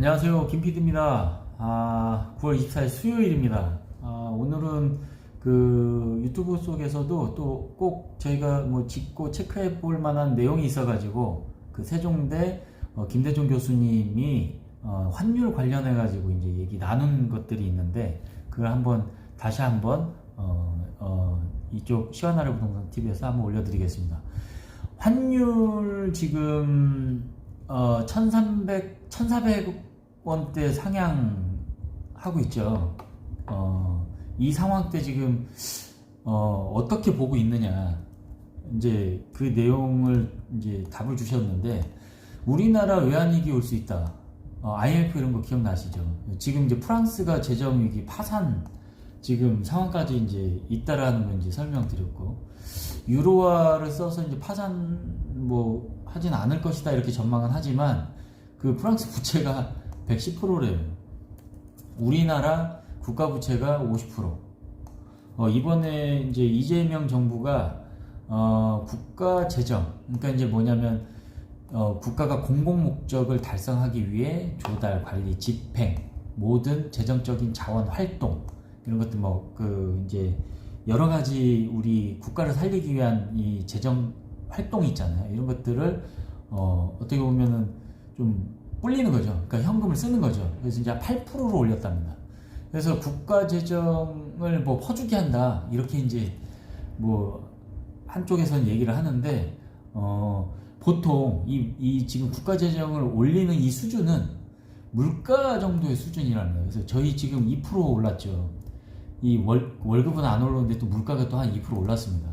안녕하세요. 김PD입니다. 9월 24일 수요일입니다. 오늘은 그 유튜브 속에서도 또 꼭 저희가 뭐 짚고 체크해 볼 만한 내용이 있어가지고 그 세종대 김대중 교수님이 환율 관련해 가지고 이제 얘기 나눈 것들이 있는데 그걸 다시 한번 이쪽 시원하래 부동산 TV에서 한번 올려드리겠습니다. 환율 지금 1400원대 상향하고 있죠. 이 상황 때 지금 어떻게 보고 있느냐, 이제 그 내용을 이제 답을 주셨는데, 우리나라 외환위기 올 수 있다. IMF 이런 거 기억나시죠? 지금 이제 프랑스가 재정위기 파산 지금 상황까지 이제 있다라는 거 이제 설명드렸고, 유로화를 써서 이제 파산 뭐 하진 않을 것이다 이렇게 전망은 하지만 그 프랑스 부채가 110%래요. 우리나라 국가 부채가 50%. 이번에 이제 이재명 정부가 국가 재정, 그러니까 이제 뭐냐면 국가가 공공 목적을 달성하기 위해 조달, 관리, 집행, 모든 재정적인 자원 활동 이런 것들 이제 여러 가지 우리 국가를 살리기 위한 이 재정 활동이 있잖아요. 이런 것들을 어떻게 보면은 좀 불리는 거죠. 그러니까 현금을 쓰는 거죠. 그래서 이제 8%로 올렸답니다. 그래서 국가 재정을 뭐 퍼주게 한다 이렇게 이제 뭐 한쪽에서는 얘기를 하는데 보통 이 지금 국가 재정을 올리는 이 수준은 물가 정도의 수준이라는 거예요. 그래서 저희 지금 2% 올랐죠. 이 월급은 안 올랐는데 또 물가가 또 한 2% 올랐습니다.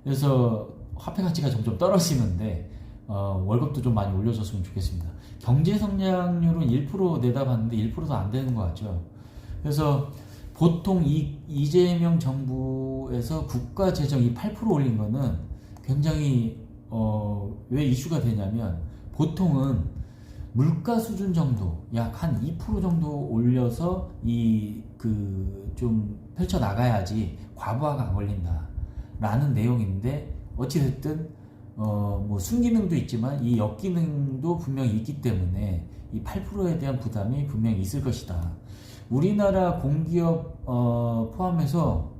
그래서 화폐 가치가 점점 떨어지는데 월급도 좀 많이 올려줬으면 좋겠습니다. 경제 성장률은 1% 내다봤는데 1%도 안 되는 것 같죠. 그래서 보통 이재명 정부에서 국가 재정 이 8% 올린 거는 굉장히 왜 이슈가 되냐면, 보통은 물가 수준 정도 약 한 2% 정도 올려서 좀 펼쳐 나가야지 과부하가 안 걸린다 라는 내용인데, 어찌됐든 뭐 순기능도 있지만 이 역기능도 분명히 있기 때문에 이 8%에 대한 부담이 분명히 있을 것이다. 우리나라 공기업 포함해서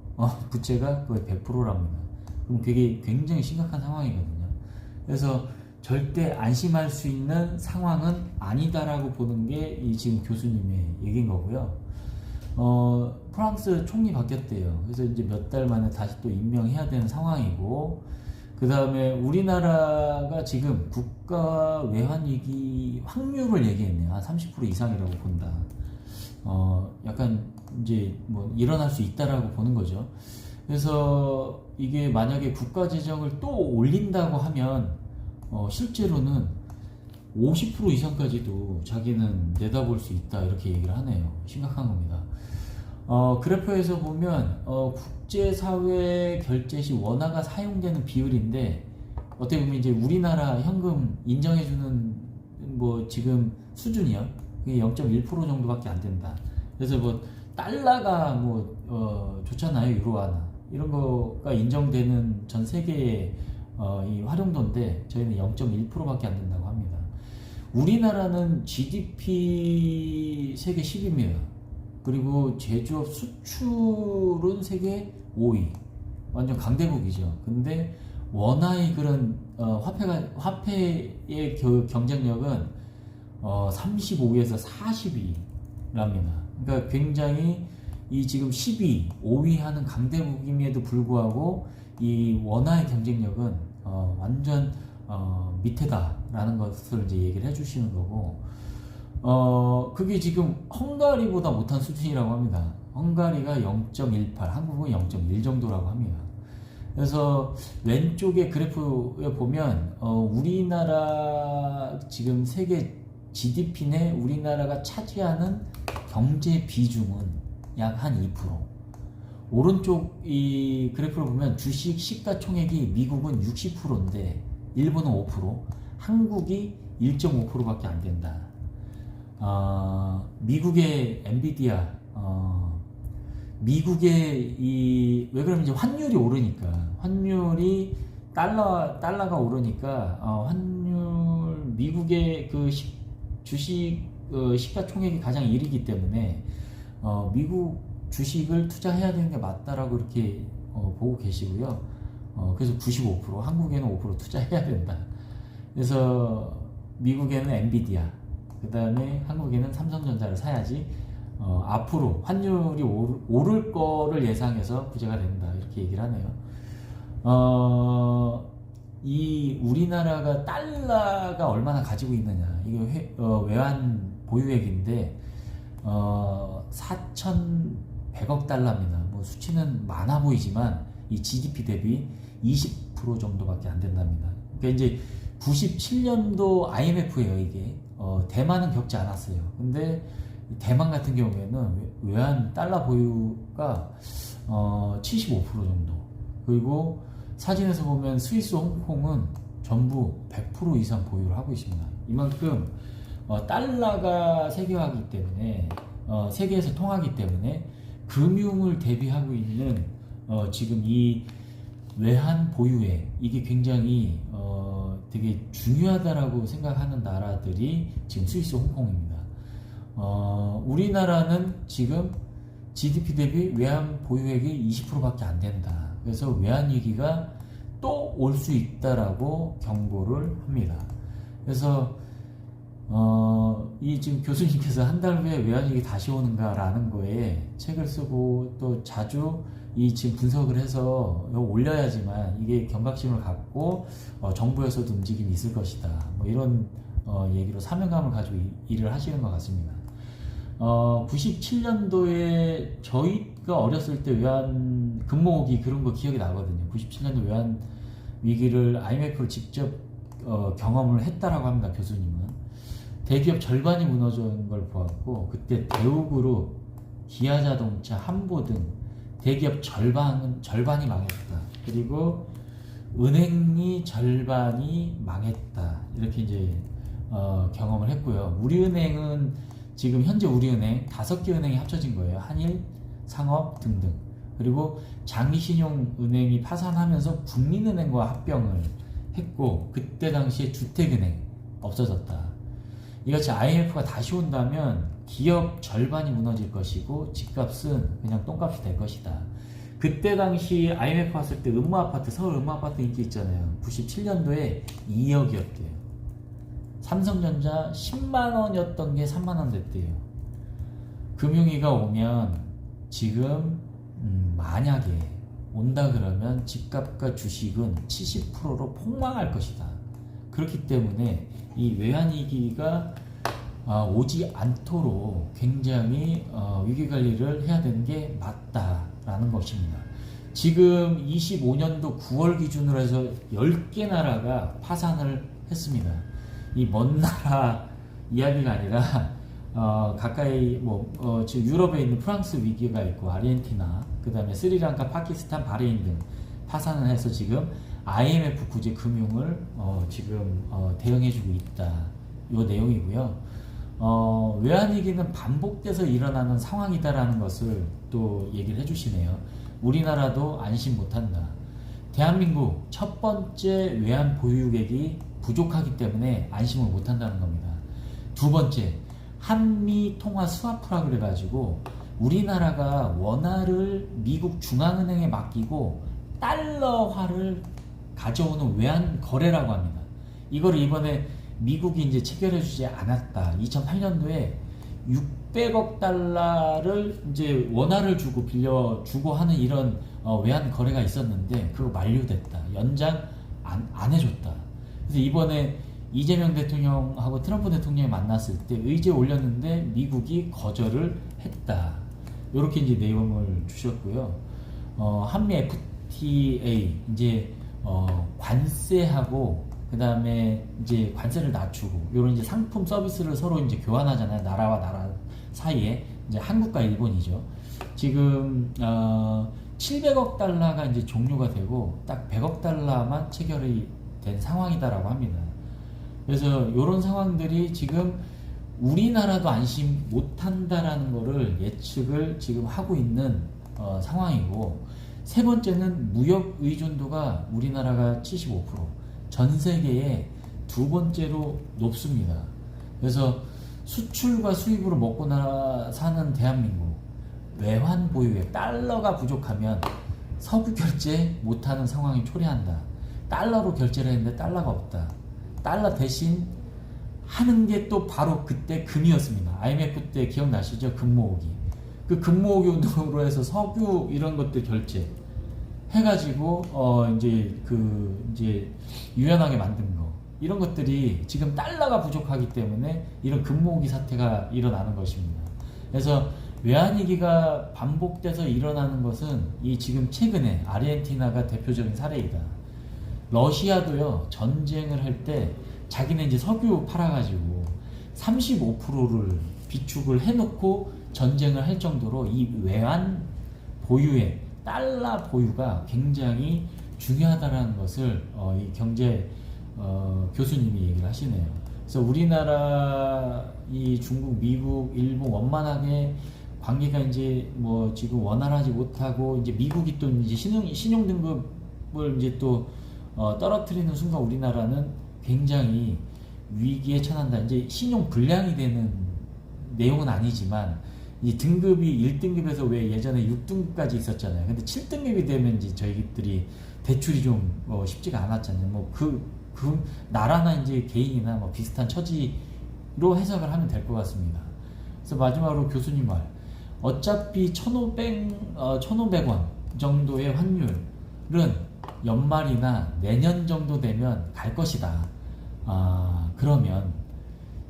부채가 거의 100%랍니다. 그럼 그게 굉장히 심각한 상황이거든요. 그래서 절대 안심할 수 있는 상황은 아니다라고 보는 게 이 지금 교수님의 얘기인 거고요. 프랑스 총리 바뀌었대요. 그래서 이제 몇 달 만에 다시 또 임명해야 되는 상황이고, 그 다음에 우리나라가 지금 국가 외환위기 확률을 얘기했네요. 한 30% 이상이라고 본다. 약간 이제 뭐 일어날 수 있다라고 보는 거죠. 그래서 이게 만약에 국가 재정을 또 올린다고 하면 실제로는 50% 이상까지도 자기는 내다볼 수 있다 이렇게 얘기를 하네요. 심각한 겁니다. 그래프에서 보면 국제사회 결제 시 원화가 사용되는 비율인데, 어떻게 보면 이제 우리나라 현금 인정해주는 뭐 지금 수준이요, 그게 0.1% 정도밖에 안 된다. 그래서 뭐 달러가 뭐 좋잖아요. 유로화나 이런 거가 인정되는 전 세계의 이 활용도인데, 저희는 0.1%밖에 안 된다고 합니다. 우리나라는 GDP 세계 10위입니다. 그리고 제조업 수출은 세계 5위. 완전 강대국이죠. 근데 원화의 그런 화폐의 경쟁력은 35위에서 40위랍니다. 그러니까 굉장히 이 지금 10위, 5위 하는 강대국임에도 불구하고 이 원화의 경쟁력은 완전 밑에다라는 것을 이제 얘기를 해주시는 거고, 그게 지금 헝가리보다 못한 수준이라고 합니다. 헝가리가 0.18, 한국은 0.1 정도라고 합니다. 그래서 왼쪽에 그래프에 보면 우리나라 지금 세계 GDP 내 우리나라가 차지하는 경제 비중은 약 한 2%. 오른쪽 이 그래프를 보면 주식 시가총액이 미국은 60%인데 일본은 5%, 한국이 1.5%밖에 안 된다. 미국의 엔비디아, 미국의 왜 그러면 이제 환율이 오르니까, 환율이 달러가 오르니까 환율 미국의 그 주식 시가총액이 가장 1위이기 때문에 미국 주식을 투자해야 되는 게 맞다라고 이렇게 보고 계시고요. 그래서 95%, 한국에는 5% 투자해야 된다. 그래서 미국에는 엔비디아, 그 다음에 한국에는 삼성전자를 사야지 앞으로 환율이 오를 거를 예상해서 부재가 된다, 이렇게 얘기를 하네요. 이 우리나라가 달러가 얼마나 가지고 있느냐, 이게 외환 보유액인데 4,100억 달러입니다. 뭐 수치는 많아 보이지만 이 GDP 대비 20% 정도밖에 안 된답니다. 그러니까 이제 97년도 IMF예요, 이게. 대만은 겪지 않았어요. 근데 대만 같은 경우에는 외환 달러 보유가 75% 정도. 그리고 사진에서 보면 스위스, 홍콩은 전부 100% 이상 보유를 하고 있습니다. 이만큼 달러가 세계화하기 때문에 세계에서 통하기 때문에 금융을 대비하고 있는 지금 이 외환 보유액, 이게 굉장히 되게 중요하다라고 생각하는 나라들이 지금 스위스, 홍콩입니다. 우리나라는 지금 GDP 대비 외환 보유액이 20%밖에 안 된다. 그래서 외환 위기가 또 올 수 있다라고 경고를 합니다. 그래서 이 지금 교수님께서 한 달 후에 외환 위기 다시 오는가라는 거에 책을 쓰고 또 자주 이 지금 분석을 해서 올려야지만 이게 경각심을 갖고 정부에서도 움직임이 있을 것이다, 뭐 이런 얘기로 사명감을 가지고 일을 하시는 것 같습니다. 97년도에 저희가 어렸을 때 외환 금모으기 그런 거 기억이 나거든요. 97년도 외환 위기를 IMF를 직접 경험을 했다라고 합니다. 교수님은 대기업 절반이 무너진 걸 보았고, 그때 대우그룹, 기아자동차, 한보 등 대기업 절반이 망했다. 그리고 은행이 절반이 망했다. 이렇게 이제 경험을 했고요. 우리은행은 지금 현재 우리은행 5개 은행이 합쳐진 거예요. 한일, 상업 등등. 그리고 장기신용은행이 파산하면서 국민은행과 합병을 했고, 그때 당시에 주택은행 없어졌다. 이같이 IMF가 다시 온다면 기업 절반이 무너질 것이고 집값은 그냥 똥값이 될 것이다. 그때 당시 IMF 왔을 때 음모아파트, 서울 음모아파트 인기 있잖아요. 97년도에 2억이었대요. 삼성전자 10만원이었던 게 3만원 됐대요. 금융위기가 오면 지금 만약에 온다 그러면 집값과 주식은 70%로 폭망할 것이다. 그렇기 때문에 이 외환위기가 오지 않도록 굉장히 위기관리를 해야 되는 게 맞다라는 것입니다. 지금 25년도 9월 기준으로 해서 10개 나라가 파산을 했습니다. 이 먼 나라 이야기가 아니라 가까이 지금 유럽에 있는 프랑스 위기가 있고, 아르헨티나, 그 다음에 스리랑카, 파키스탄, 바레인 등 파산을 해서 지금 IMF 구제 금융을 지금 대응해주고 있다, 요 내용이고요. 외환위기는 반복돼서 일어나는 상황이다라는 것을 또 얘기를 해주시네요. 우리나라도 안심 못한다. 대한민국 첫 번째 외환 보유액이 부족하기 때문에 안심을 못한다는 겁니다. 두 번째, 한미 통화 스와프라 그래가지고 우리나라가 원화를 미국 중앙은행에 맡기고 달러화를 가져오는 외환 거래라고 합니다. 이거를 이번에 미국이 이제 체결해주지 않았다. 2008년도에 600억 달러를 이제 원화를 주고 빌려주고 하는 이런 외환 거래가 있었는데 그거 만료됐다. 연장 안 해줬다. 그래서 이번에 이재명 대통령하고 트럼프 대통령이 만났을 때 의제 올렸는데 미국이 거절을 했다. 이렇게 이제 내용을 주셨고요. 한미 FTA 이제 관세하고 그 다음에 이제 관세를 낮추고 이런 이제 상품 서비스를 서로 이제 교환하잖아요. 나라와 나라 사이에. 이제 한국과 일본이죠. 지금 700억 달러가 이제 종료가 되고 딱 100억 달러만 체결이 된 상황이다라고 합니다. 그래서 이런 상황들이 지금 우리나라도 안심 못한다라는 거를 예측을 지금 하고 있는 상황이고, 세 번째는 무역 의존도가 우리나라가 75%, 전 세계에 두 번째로 높습니다. 그래서 수출과 수입으로 먹고 사는 대한민국, 외환 보유액 달러가 부족하면 석유 결제 못하는 상황이 초래한다. 달러로 결제를 했는데 달러가 없다. 달러 대신 하는 게 또 바로 그때 금이었습니다. IMF 때 기억나시죠? 금 모으기. 그 금 모으기 운동으로 해서 석유 이런 것들 결제 해가지고 이제 유연하게 만든 거, 이런 것들이 지금 달러가 부족하기 때문에 이런 금 모으기 사태가 일어나는 것입니다. 그래서 외환위기가 반복돼서 일어나는 것은 이 지금 최근에 아르헨티나가 대표적인 사례이다. 러시아도요, 전쟁을 할 때 자기네 이제 석유 팔아가지고 35%를 비축을 해놓고 전쟁을 할 정도로 이 외환 보유의 달러 보유가 굉장히 중요하다는 것을 이 경제 교수님이 얘기를 하시네요. 그래서 우리나라, 이 중국, 미국, 일본 원만하게 관계가 이제 뭐 지금 원활하지 못하고, 이제 미국이 또 이제 신용 등급을 이제 또 떨어뜨리는 순간 우리나라는 굉장히 위기에 처한다. 이제 신용 불량이 되는 내용은 아니지만 이 등급이 1등급에서 왜 예전에 6등급까지 있었잖아요. 근데 7등급이 되면 이제 저희들이 대출이 좀 쉽지가 않았잖아요. 뭐 그 나라나 이제 개인이나 뭐 비슷한 처지로 해석을 하면 될 것 같습니다. 그래서 마지막으로 교수님 말, 어차피 1,500원 정도의 환율은 연말이나 내년 정도 되면 갈 것이다. 그러면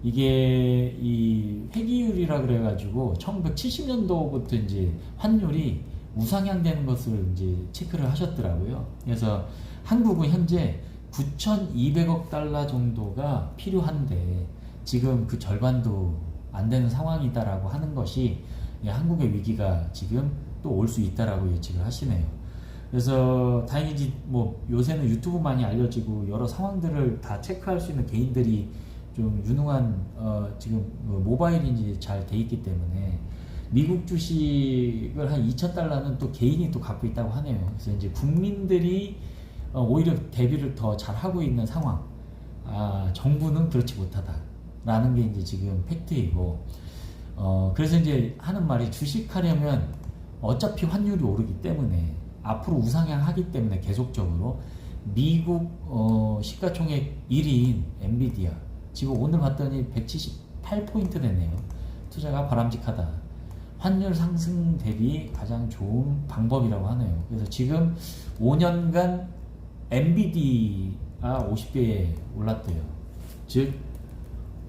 이게 이 회귀율이라 그래가지고 1970년도부터 이제 환율이 우상향 되는 것을 이제 체크를 하셨더라고요. 그래서 한국은 현재 9,200억 달러 정도가 필요한데 지금 그 절반도 안 되는 상황이다라고 하는 것이 한국의 위기가 지금 또 올 수 있다라고 예측을 하시네요. 그래서 다행이지 뭐 요새는 유튜브 많이 알려지고 여러 상황들을 다 체크할 수 있는 개인들이 좀 유능한 지금 모바일이 잘 돼 있기 때문에 미국 주식을 한 2,000달러는 또 개인이 또 갖고 있다고 하네요. 그래서 이제 국민들이 오히려 대비를 더 잘 하고 있는 상황. 정부는 그렇지 못하다라는 게 이제 지금 팩트이고, 그래서 이제 하는 말이, 주식하려면 어차피 환율이 오르기 때문에 앞으로 우상향 하기 때문에 계속적으로 미국 시가총액 1위인 엔비디아 지금 오늘 봤더니 178포인트 됐네요. 투자가 바람직하다. 환율 상승 대비 가장 좋은 방법이라고 하네요. 그래서 지금 5년간 엔비디아 50배에 올랐대요. 즉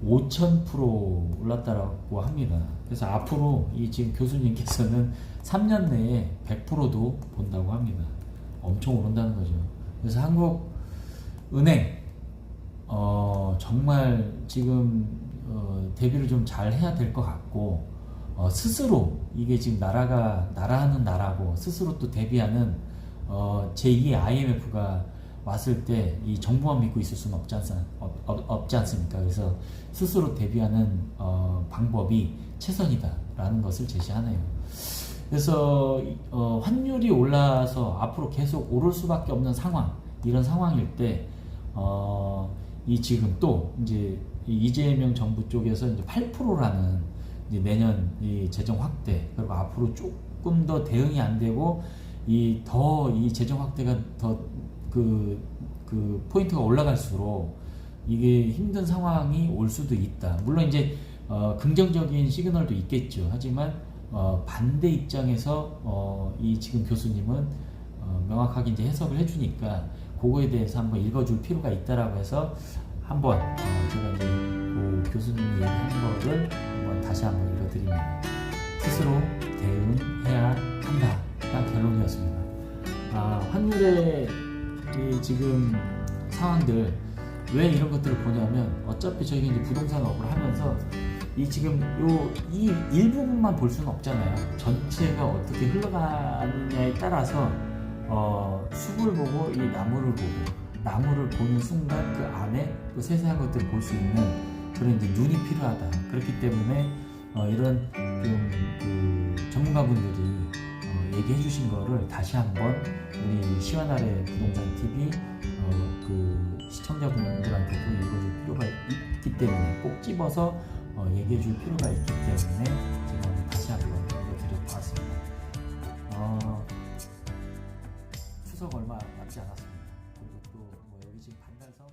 5,000% 올랐다고 합니다. 그래서 앞으로 이 지금 교수님께서는 3년 내에 100%도 본다고 합니다. 엄청 오른다는 거죠. 그래서 한국은행 정말 지금 대비를 좀 잘 해야 될 것 같고, 스스로 이게 지금 나라하는 나라고 스스로 또 대비하는 제2의 IMF가 왔을 때 이 정부만 믿고 있을 수는 없지 않습니까? 그래서 스스로 대비하는 방법이 최선이다라는 것을 제시하네요. 그래서 환율이 올라서 앞으로 계속 오를 수밖에 없는 상황, 이런 상황일 때 이 지금 또 이제 이재명 정부 쪽에서 이제 8%라는 이제 내년 이 재정 확대, 그리고 앞으로 조금 더 대응이 안 되고 이 재정 확대가 더 그 포인트가 올라갈수록 이게 힘든 상황이 올 수도 있다. 물론 이제 긍정적인 시그널도 있겠죠. 하지만 반대 입장에서 이 지금 교수님은 명확하게 이제 해석을 해주니까 그거에 대해서 한번 읽어줄 필요가 있다라고 해서 한번 제가 이제 그 교수님이 얘기한 거를 한번 다시 한번 읽어드립니다. 스스로 대응해야 한다가 결론이었습니다. 환율의 이 지금 상황들, 왜 이런 것들을 보냐면 어차피 저희가 이제 부동산 업을 하면서 이 지금 이 일부분만 볼 수는 없잖아요. 전체가 어떻게 흘러가느냐에 따라서 숲을 보고 이 나무를 보는 순간 그 안에 또 세세한 것들을 볼 수 있는 그런 이제 눈이 필요하다. 그렇기 때문에 이런 좀 전문가분들이 얘기해 주신 거를 다시 한번 우리 시원아래 부동산 TV 그 시청자분들한테도 읽어줄 필요가 있기 때문에 꼭 집어서 얘기해 줄 필요가 있기 때문에 제가 다시 한번 알려드리고 왔습니다. 추석 얼마 남지 않았습니다. 그리고 또 여기 지금 반달섬